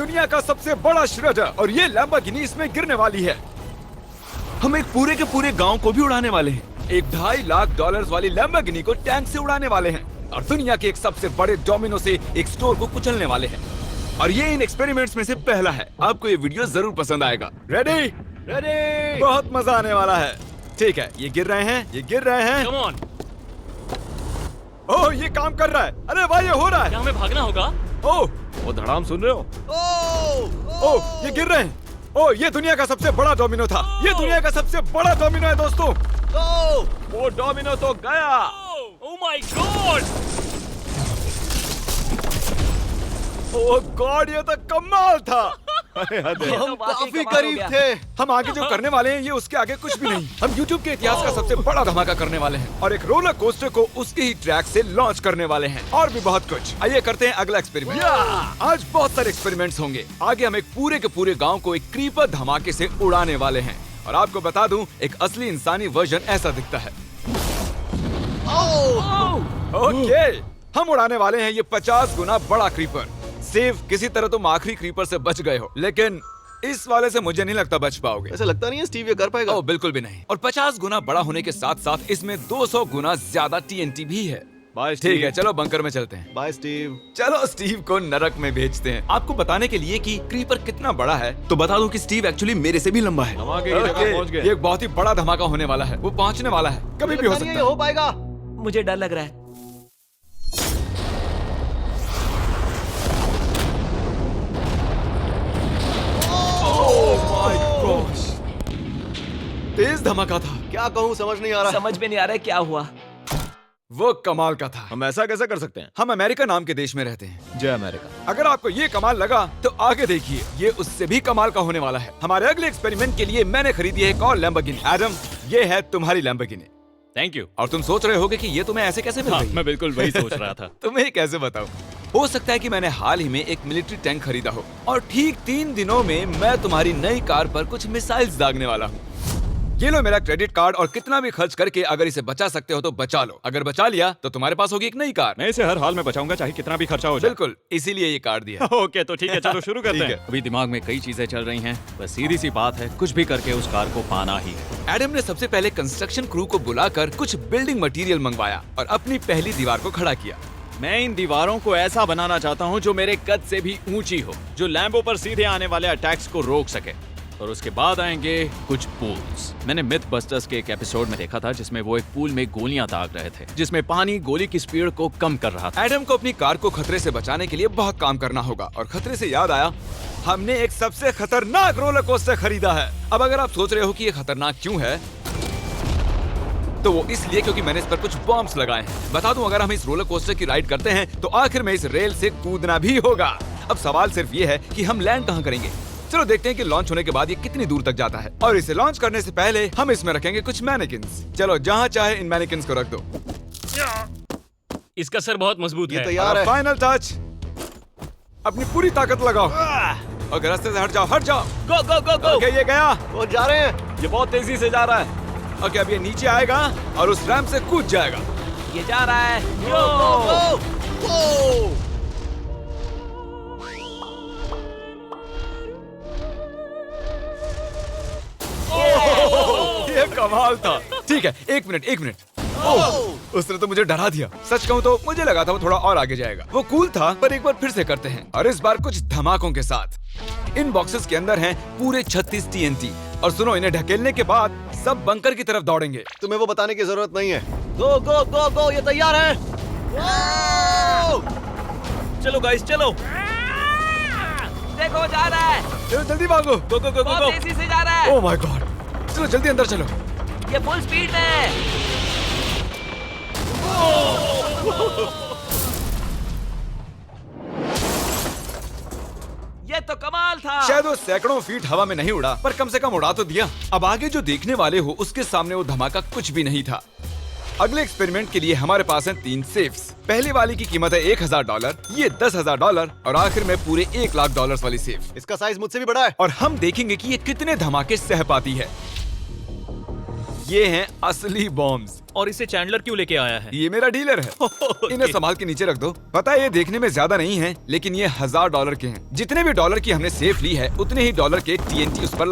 दुनिया का सबसे बड़ा श्रेडर और ये लैम्बोर्गिनी इसमें गिरने वाली है। हम एक पूरे के पूरे गांव को भी उड़ाने वाले हैं। एक $2.5 लाख वाली लैम्बोर्गिनी को टैंक से उड़ाने वाले हैं और दुनिया के एक सबसे बड़े डोमिनो से एक स्टोर को कुचलने वाले हैं। और ये इन एक्सपेरिमेंट्स में से पहला है। आपको ये वीडियो जरूर पसंद आएगा। रेडी? रेडी। बहुत मजा आने वाला है। ठीक है, ये गिर रहे हैं, ये गिर रहे हैं। Come on. ओह, ये काम कर रहा है। अरे भाई, ये हो रहा है। क्या हमें भागना होगा? ओह, वो धड़ाम सुन रहे हो? ओह, ये गिर रहे हैं। ओह, ये दुनिया का सबसे बड़ा डोमिनो था। ये दुनिया का सबसे बड़ा डोमिनो है दोस्तों। वो डोमिनो तो गया। Oh my God! Oh God, ये तो कमाल था। हम काफी करीब थे। हम आगे जो करने वाले हैं ये उसके आगे कुछ भी नहीं। हम YouTube के इतिहास का सबसे बड़ा धमाका करने वाले हैं और एक रोलर कोस्टर को उसके ही ट्रैक से लॉन्च करने वाले हैं और भी बहुत कुछ। आइए करते हैं अगला एक्सपेरिमेंट। आज बहुत सारे एक्सपेरिमेंट्स होंगे। आगे हम एक पूरे के पूरे गांव को एक क्रीपर धमाके से उड़ाने वाले हैं और आपको बता दूं, एक असली इंसानी वर्जन ऐसा दिखता है। ओके, हम उड़ाने वाले हैं ये 50 गुना बड़ा क्रीपर। सेफ, किसी तरह तुम आखिरी क्रीपर से बच गए हो, लेकिन इस वाले से मुझे नहीं लगता बच पाओगे। ऐसा लगता नहीं है स्टीव ये कर पाएगा। ओह बिल्कुल भी नहीं। और 50 गुना बड़ा होने के साथ साथ इसमें 200 गुना ज्यादा TNT भी है। बाय ठीक है, चलो बंकर में चलते हैं। Bye Steve. चलो स्टीव को नरक में भेजते हैं। आपको बताने के लिए कि क्रीपर कितना बड़ा है तो बता दूं कि स्टीव एक्चुअली मेरे से भी लंबा है। धमाके की जगह पहुंच गए। ये एक बहुत ही बड़ा धमाका होने वाला है। वो पहुंचने वाला है, कभी भी हो सकता है। हो पाएगा। मुझे डर लग रहा है। तेज धमाका था। क्या कहूँ समझ नहीं आ रहा। समझ में नहीं आ रहा है क्या हुआ। वो कमाल का था। हम ऐसा कैसे कर सकते हैं? हम अमेरिका नाम के देश में रहते हैं। जय अमेरिका। अगर आपको ये कमाल लगा तो आगे देखिए, ये उससे भी कमाल का होने वाला है। हमारे अगले एक्सपेरिमेंट के लिए मैंने खरीदी है एक और लैम्बोर्गिनी। एडम, ये है तुम्हारी लैम्बोर्गिनी। Thank you. और तुम सोच रहे होगे कि ये तुम्हें ऐसे कैसे मिल गई? मैं बिल्कुल वही सोच रहा था। तुम्हें कैसे बताऊं? हो सकता है कि मैंने हाल ही में एक मिलिट्री टैंक खरीदा हो और ठीक 3 दिनों में मैं तुम्हारी नई कार पर कुछ मिसाइल्स दागने वाला हूँ। ये लो मेरा क्रेडिट कार्ड और कितना भी खर्च करके अगर इसे बचा सकते हो तो बचा लो। अगर बचा लिया तो तुम्हारे पास होगी एक नई कार। मैं इसे हर हाल में बचाऊंगा, चाहे कितना भी खर्चा हो जाए। बिल्कुल, इसीलिए ये कार्ड दिया। ओके, तो ठीक है, चलो शुरू करते ठीक हैं। है। अभी दिमाग में कई चीजें चल रही हैं, बस सीधी सी बात है, कुछ भी करके उस कार को पाना ही है। एडम ने सबसे पहले कंस्ट्रक्शन क्रू को बुलाकर कुछ बिल्डिंग मटेरियल मंगवाया और अपनी पहली दीवार को खड़ा किया। मैं इन दीवारों को ऐसा बनाना चाहता हूँ जो मेरे कद से भी ऊंची हो, जो लैम्बो पर सीधे आने वाले अटैक्स को रोक सके। और उसके बाद आएंगे कुछ पूल्स। मैंने मिथ बस्टर्स के एक एपिसोड में देखा था जिसमें वो एक पूल में गोलियां दाग रहे थे, जिसमें पानी गोली की स्पीड को कम कर रहा था। एडम को अपनी कार को खतरे से बचाने के लिए बहुत काम करना होगा और खतरे से याद आया, हमने एक सबसे खतरनाक रोलर कोस्टर खरीदा है। अब अगर आप सोच रहे हो कि ये खतरनाक क्यों है, तो वो इसलिए क्योंकि मैंने इस पर कुछ बॉम्ब्स लगाए हैं। बता दूं, अगर हम इस रोलर कोस्टर की राइड करते हैं तो आखिर में इस रेल से कूदना भी होगा। अब सवाल सिर्फ ये है कि हम लैंड कहाँ करेंगे। चलो देखते हैं कि लॉन्च होने के बाद ये कितनी दूर तक जाता है। और इसे लॉन्च करने से पहले हम इसमें रखेंगे कुछ मैनेकिन्स। चलो जहाँ चाहे इन मैनेकिन्स को रख दो। इसका सर बहुत मजबूत है। तैयार है। फाइनल टच, अपनी पूरी ताकत लगाओ और रास्ते से हट जाओ, हट जाओ। गो गो गो गो। ओके, ये गया। वो जा रहे हैं। ये बहुत तेजी से जा रहा है। ओके, अब ये नीचे आएगा और उस रैंप से कूद जाएगा। ये जा रहा है। ये कमाल था। ठीक है, एक मिनट। ओह, उसने तो मुझे डरा दिया। सच कहूँ तो मुझे लगा था वो थोड़ा और आगे जाएगा। वो कूल था, पर एक बार फिर से करते हैं और इस बार कुछ धमाकों के साथ। इन बॉक्सेस के अंदर हैं पूरे 36 TNT और सुनो, इन्हें ढकेलने के बाद सब बंकर की तरफ दौड़ेंगे। तुम्हें वो बताने की जरूरत नहीं है। गो गो गो गो, ये तैयार है। चलो गाइस, चलो। देखो जा रहा है। चलो जल्दी भागो। गो गो गो बहुत तेजी से जा रहा है। ओह माय गॉड, चलो जल्दी अंदर चलो। ये फुल स्पीड में है। ये तो कमाल था। शायद वो सैकड़ों फीट हवा में नहीं उड़ा, पर कम से कम उड़ा तो दिया। अब आगे जो देखने वाले हो उसके सामने वो धमाका कुछ भी नहीं था। अगले एक्सपेरिमेंट के लिए हमारे पास हैं 3 सेफ्स। पहली वाली की कीमत है $1000, ये $10,000 और आखिर में पूरे $1 लाख वाली सेफ। इसका साइज मुझसे भी बड़ा है। और हम देखेंगे कि ये कितने धमाके सह पाती है। ये हैं असली बॉम्ब्स। और इसे चैंडलर क्यों लेके आया है? ये मेरा डीलर है। इन्हें संभाल के नीचे रख दो। पता है ये देखने में ज्यादा नहीं है, लेकिन ये $1000 के हैं। जितने भी डॉलर की हमने सेफ ली है, उतने ही डॉलर के TNT उस पर